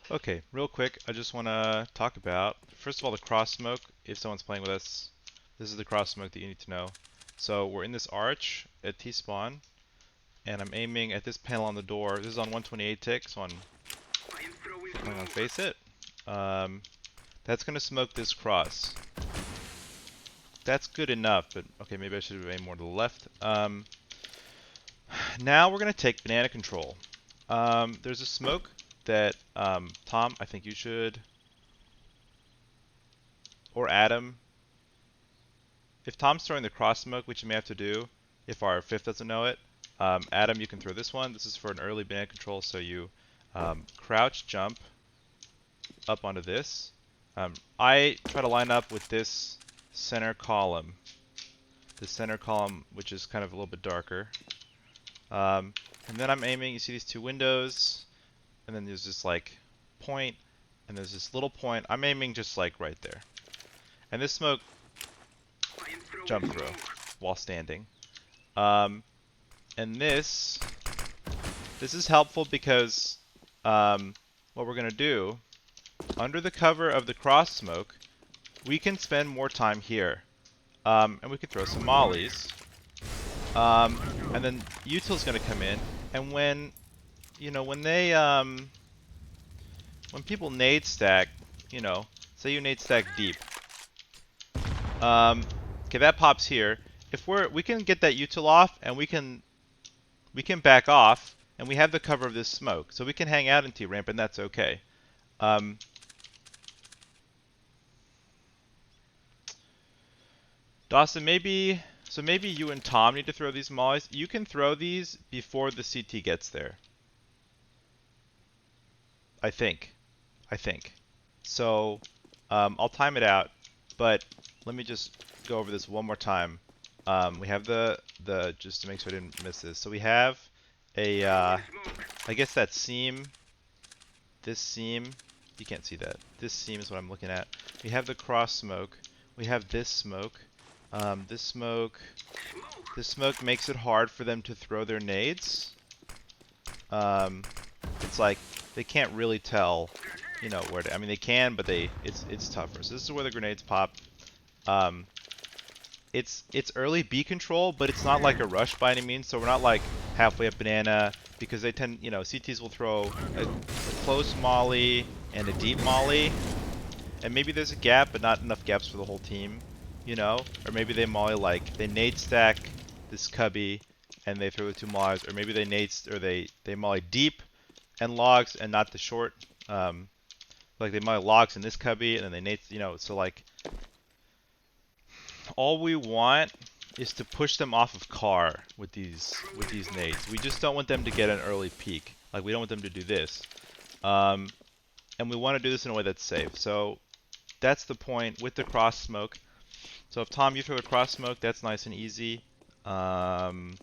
Okay, real quick, I just want to talk about, first of all, the cross smoke. If someone's playing with us, this is the cross smoke that you need to know. So we're in this arch at T-spawn, and I'm aiming at this panel on the door. This is on 128 tick, so I'm going to face it. Um, that's going to smoke this cross. That's good enough, but okay, maybe I should have aimed more to the left. Now we're going to take banana control. There's a smoke that, Tom, I think you should, or Adam, if Tom's throwing the cross smoke, which you may have to do if our fifth doesn't know it, Adam, you can throw this one. This is for an early banana control, so you crouch jump up onto this. I try to line up with this center column. The center column, which is kind of a little bit darker. And then I'm aiming, you see these two windows, and then there's this like point, and there's this little point. I'm aiming just like right there. And this smoke jump throw while standing. And this is helpful because what we're going to do, under the cover of the cross smoke, we can spend more time here. And we can throw some mollies. And then util's going to come in, and when, you know, when they, when people nade stack, you know, say you nade stack deep. Okay, that pops here. If we can get that util off, and we can back off, and we have the cover of this smoke, so we can hang out in T-ramp, and that's okay. Dawson, maybe you and Tom need to throw these mollies. You can throw these before the CT gets there. I think. So, I'll time it out, but let me just go over this one more time. We have the just to make sure I didn't miss this. So we have a, I guess that seam, this seam, you can't see that. This seam is what I'm looking at. We have the cross smoke. We have this smoke. This smoke makes it hard for them to throw their nades. It's like they can't really tell, you know, where to, I mean they can, but it's tougher. So this is where the grenades pop. It's early B control, but it's not like a rush by any means. So we're not like halfway up banana, because they tend, you know, CTs will throw a close molly and a deep molly, and maybe there's a gap, but not enough gaps for the whole team, you know. Or maybe they molly like they nade stack this cubby and they throw the two mollies, or maybe they molly deep and logs and not the short. Like they molly logs in this cubby and then they nade, you know. So like all we want is to push them off of car with these nades. We just don't want them to get an early peak. Like we don't want them to do this. And we want to do this in a way that's safe. So that's the point with the cross smoke. So if Tom, you throw a cross smoke, that's nice and easy. And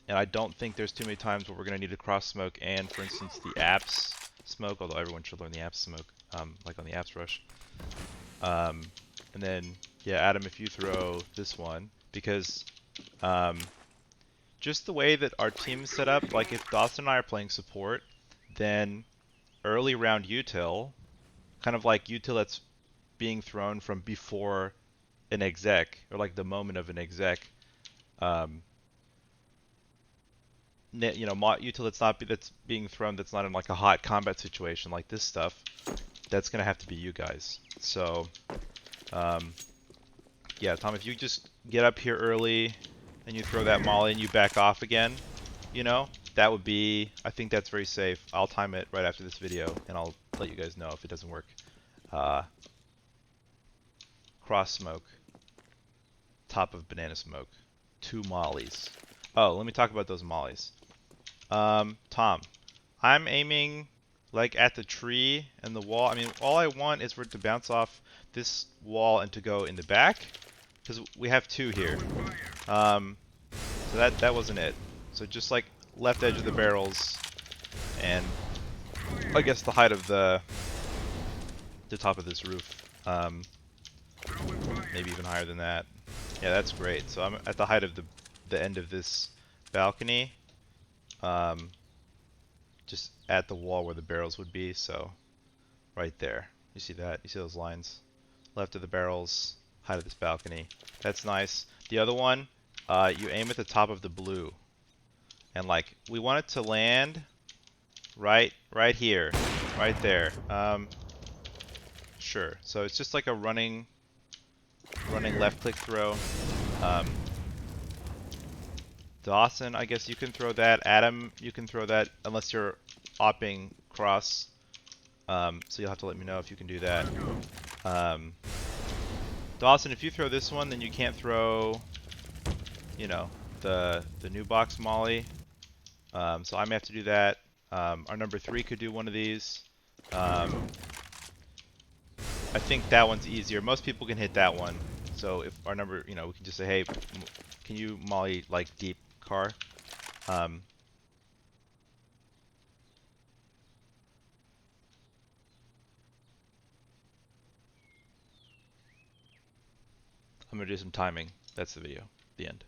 I don't think there's too many times where we're going to need a cross smoke and, for instance, the apps smoke, although everyone should learn the apps smoke, like on the apps rush. And then, yeah, Adam, if you throw this one, because just the way that our team is set up, like if Dawson and I are playing support, then early round util, kind of like util that's being thrown from before an exec, or like the moment of an exec, you know, util that's being thrown that's not in like a hot combat situation like this stuff, that's gonna have to be you guys. So, yeah, Tom, if you just get up here early and you throw that molly and you back off again, you know, that would be, I think that's very safe. I'll time it right after this video and I'll let you guys know if it doesn't work. Cross smoke, top of banana smoke, 2 mollies. Oh, let me talk about those mollies. Tom, I'm aiming like at the tree and the wall. I mean, all I want is for it to bounce off this wall and to go in the back, because we have 2 here. So that wasn't it. So just like left edge of the barrels, and I guess the height of the top of this roof. Maybe even higher than that. Yeah, that's great. So I'm at the height of the end of this balcony. Just at the wall where the barrels would be, so right there. You see that? You see those lines? Left of the barrels, height of this balcony. That's nice. The other one, you aim at the top of the blue. And like, we want it to land right here, right there. Sure. So it's just like a running left click throw. Dawson, I guess you can throw that. Adam, you can throw that unless you're opping cross. So you'll have to let me know if you can do that. Dawson, if you throw this one, then you can't throw, you know, the new box molly. So I may have to do that. Our number 3 could do one of these. I think that one's easier. Most people can hit that one. So if our number, you know, we can just say, hey, can you molly like deep car? I'm gonna do some timing. That's the video. The end.